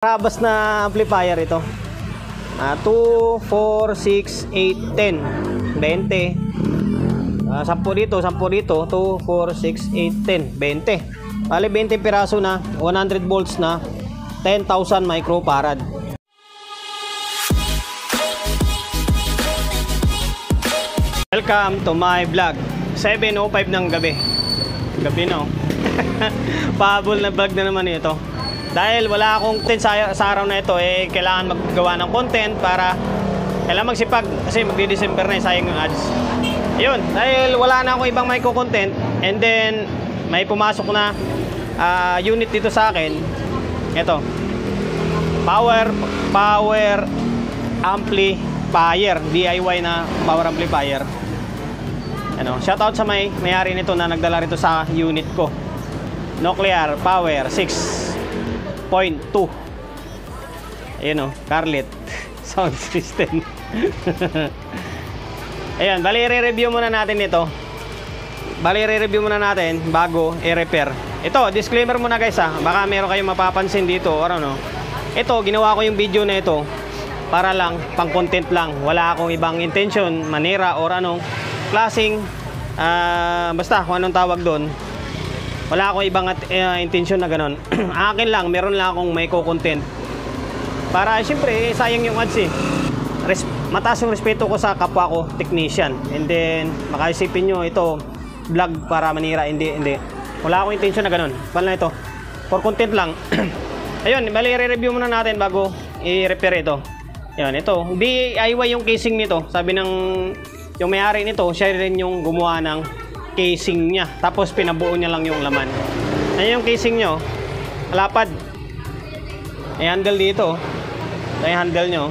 Rabas na amplifier ito. 2, 4, 6, 8, 10, 20. 10 dito, 10 dito. 2, 4, 6, 8, 10, 20. Bale 20 piraso na, 100 volts na, 10,000 microfarad. Welcome to my vlog. 7:05 ng gabi. Gabi na, oh. Pahabol na vlog na naman ito. Dahil wala akong content sa araw na ito, kailangan maggawa ng content para kailangan magsipag kasi magdi-December na, sayang yung ads. Yun, dahil wala na akong ibang micro-content and then may pumasok na unit dito sa akin. Ito. Power amplifier, DIY na power amplifier. Ano, shoutout sa may-ari nito na nagdala rito sa unit ko. Nuclear Power 6.2. Ayan o, Carlet sound system. Ayan, bali i-review muna natin ito. Bago i-repair. Ito, disclaimer muna guys ha. Baka meron kayong mapapansin dito or ano. Ito, ginawa ko yung video na ito para lang, pang content lang. Wala akong ibang intention, manira or anong klaseng basta kung anong tawag doon. Wala akong ibang intention na ganon. Akin lang, meron lang akong may co-content. Para siyempre, sayang yung ads eh. Mataas yung respeto ko sa kapwa ko, technician. And then, makaisipin nyo ito, vlog para manira. Hindi. Wala akong intention na ganon. Pala ito, for content lang. Ayun, bali i-review muna natin bago i-repair ito. Ayun, ito, DIY yung casing nito. Sabi ng yung may-ari nito, siya rin yung gumawa ng casing niya, tapos pinabuo niya lang yung laman. Ayan yung casing nyo, lapad. May handle dito, may handle nyo.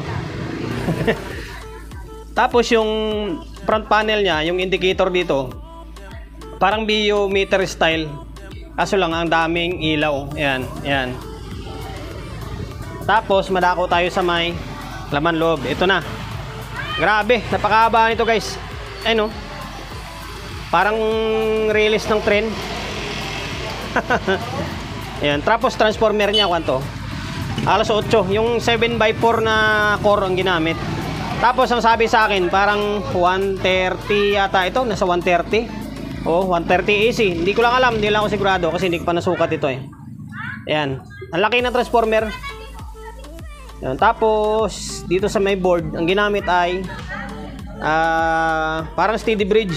Tapos yung front panel niya, yung indicator dito, parang biometer style, kaso lang ang daming ilaw. Ayan. Tapos madako tayo sa may laman loob. Ito na, grabe, napakahaba nito guys. Ayun o, parang release ng tren. Ayan, tapos transformer niya kwanto? Alas 8, yung 7x4 na core ang ginamit. Tapos ang sabi sa akin, parang 130 yata ito, nasa 130. Oh, 130 AC. Hindi ko lang alam, hindi lang ako sigurado kasi hindi ko pa nasukat ito eh. Ayan, ang laki ng transformer. Ayan, tapos dito sa may board, ang ginamit ay parang steady bridge.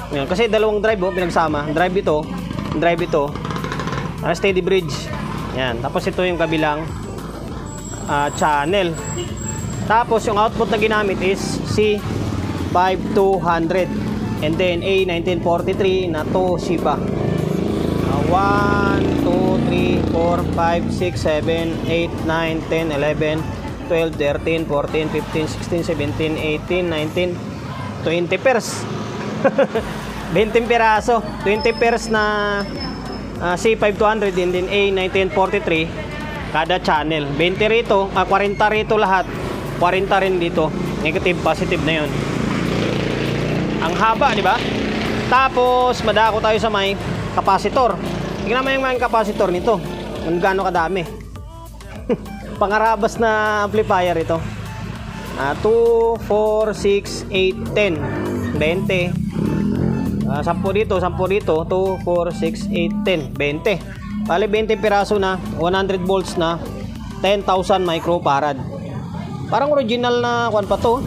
Yan, kasi dalawang drive pinagsama. Drive ito. Para steady bridge. Yan, tapos ito yung kabilang channel. Tapos yung output na ginamit is C5200 and then A1943 na Toshiba. 1, 2, 3, 4, 5, 6, 7, 8, 9, 10, 11, 12, 13, 14, 15, 16, 17, 18, 19, 20 pairs. 20 piraso, 20 pairs na C5200 and then A1943 kada channel. 20 rito, 40 rito lahat. 40 rin dito. Negative, positive na 'yon. Ang haba, di ba? Tapos madako tayo sa may capacitor. Tingnan mo yung mga capacitor nito. Kung gaano kadami. Pangarabas na amplifier ito. 2, 4, 6, 8, 10, 20. 10 dito, 2, 4, 6, 8, 10, 20. Bale 20 piraso na, 100 volts na, 10,000 microfarad. Parang original na kwan pa to.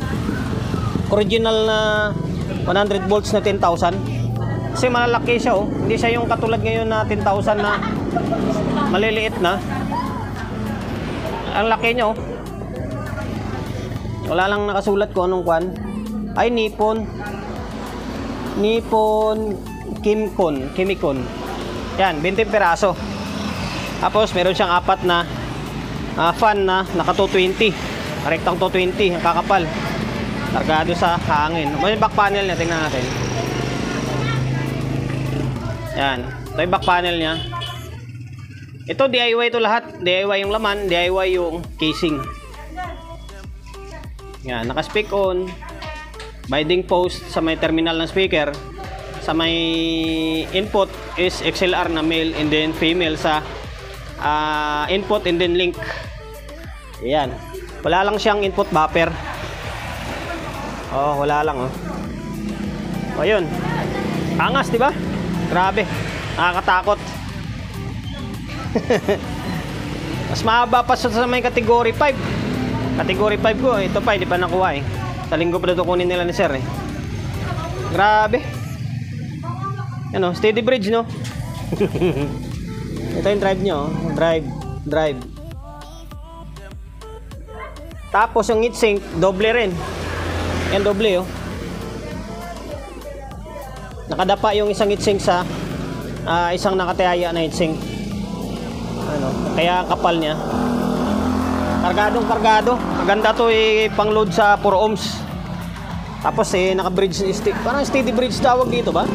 Original na 100 volts na 10,000. Kasi malalaki siya oh. Hindi siya yung katulad ngayon na 10,000 na maliliit na. Ang laki niya oh. Wala lang nakasulat ko anong kwan. Ay Nippon Kimicon. Yan, 20 piraso. Tapos meron siyang apat na fan na naka 220. Rektang 220, ang kakapal. Kargado sa hangin. May back panel niya, tingnan natin. Yan, ito yung back panel niya. Ito DIY ito lahat. DIY yung laman, DIY yung casing. Yan, naka-speak on. Binding post sa may terminal ng speaker. Sa may input is XLR na male and then female sa input and then link. Ayan. Wala lang siyang input buffer. Oh, wala lang oh. O yun. Angas, di ba? Grabe. Nakakatakot. Mas mahaba pa sa may category 5. Category 5 ko, ito pa, hindi pa nakuha eh. Sa linggo pa na kunin nila ni sir eh. Grabe. Ano, steady bridge no? Ito yung drive nyo. Drive. Tapos yung heatsink, doble rin. Yan, doble oh. Nakadapa yung isang heatsink sa isang nakatihaya na heatsink. Ano, kaya kapal niya. Kargadong kargado. Maganda to eh, pang load sa 4 ohms. Tapos eh, naka-bridge stick. Parang steady bridge tawag dito ba?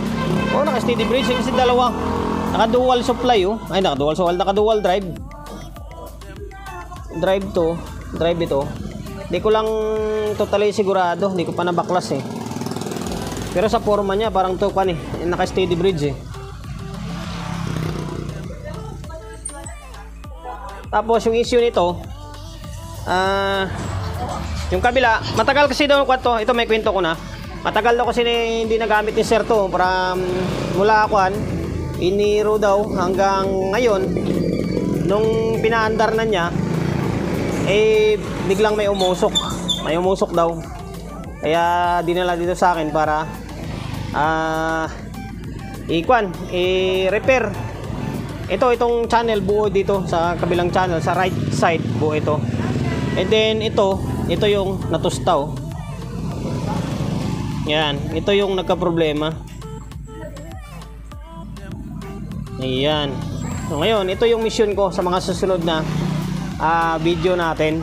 Oo, naka-steady bridge. Kasi dalawa. Naka-dual supply oh. Ay, naka-dual drive. Drive ito. Hindi ko lang totally sigurado. Hindi ko pa nabaklas eh. Pero sa forma niya, parang to pan eh. Naka-steady bridge eh. Tapos yung issue nito, yung kabila, matagal kasi daw ito may kwento ko na. Matagal daw kasi hindi nagamit ni sir to para mula akuan, iniro daw hanggang ngayon. Nung pinaandar na niya, eh biglang may umusok. May umusok daw. Kaya dinala dito sa akin para i-repair. Itong channel buo dito sa kabilang channel, sa right side buo ito. And then ito yung natustaw. Yan, ito yung nagka-problema. Ayan. So ngayon, ito yung mission ko sa mga susunod na video natin.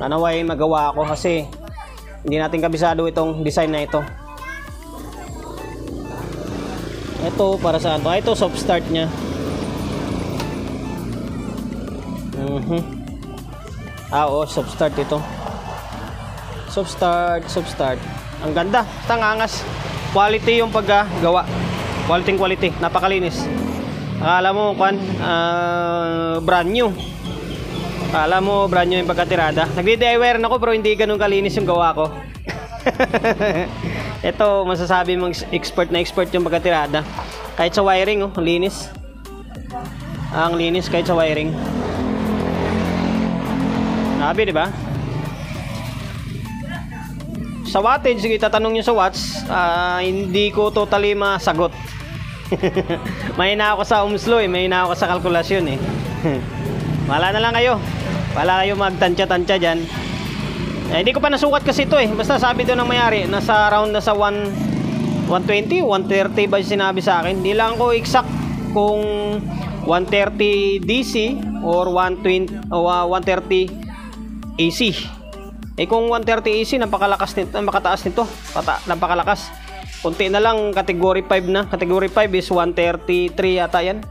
Naway magawa ako kasi hindi natin kabisado itong design na ito. Ito para saan to? Ito soft start nya. Oo, soft start ito. Soft start. Ang ganda, tangangas. Quality yung paggawa. Quality, napakalinis. Akala mo brand new. Akala mo brand new yung pagkatirada. Nagdi-DIY ako pero hindi ganun kalinis yung gawa ko. Ito, masasabi mong expert yung pagkatirada. Kahit sa wiring, oh, linis. Ang linis kahit sa wiring. Sabi, di ba? Sa wattage, sige, tatanong nyo sa watts, hindi ko totally masagot. Mahina ako sa ohms law eh, mahina ako sa kalkulasyon eh. Wala na lang kayo. Wala kayo magtansya-tansya dyan. Hindi ko pa nasukat kasi ito eh. Basta sabi doon ng mayari, nasa around nasa 120, 130 ba sinabi sa akin. Hindi lang ko exact kung 130 DC or 120 o 130 AC. Eh kung 130 AC, napakalakas nito, napakataas nito. Napakalakas. Kunti na lang category 5 na. Category 5 is 133 yata yan.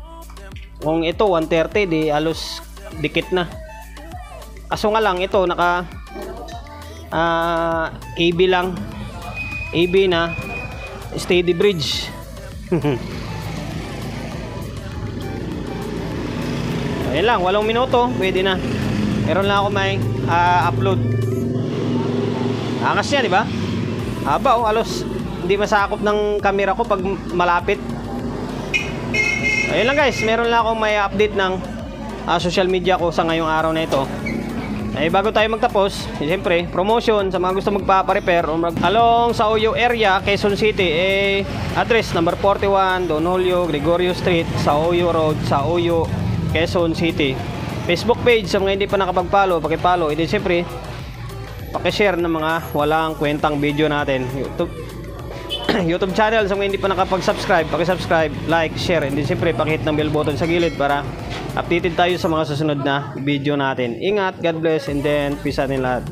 Kung ito 130, di halos dikit na. Kaso nga lang ito naka AB lang. AB na steady bridge. Ayun lang, 8 minuto, pwede na. Meron lang ako may upload. Angas niya, di ba? Haba oh, halos hindi masakop ng camera ko pag malapit. Ayun lang guys, meron lang akong may update ng social media ko sa ngayong araw na ito. Bago tayo magtapos, siyempre, promotion sa mga gusto magpapa-repair o along sa Oyo area, Quezon City, address number 41, Don Julio Gregorio Street, sa Oyo Road, sa Oyo, Quezon City. Facebook page sa mga hindi pa nakapag-follow, paki-follow. Then siyempre, paki-share ng mga walang kwentang video natin. YouTube channel sa mga hindi pa nakapag-subscribe, paki-subscribe, like, share, and then siyempre paki-hit ng bell button sa gilid para updated tayo sa mga susunod na video natin. Ingat, God bless, and then peace out in lahat.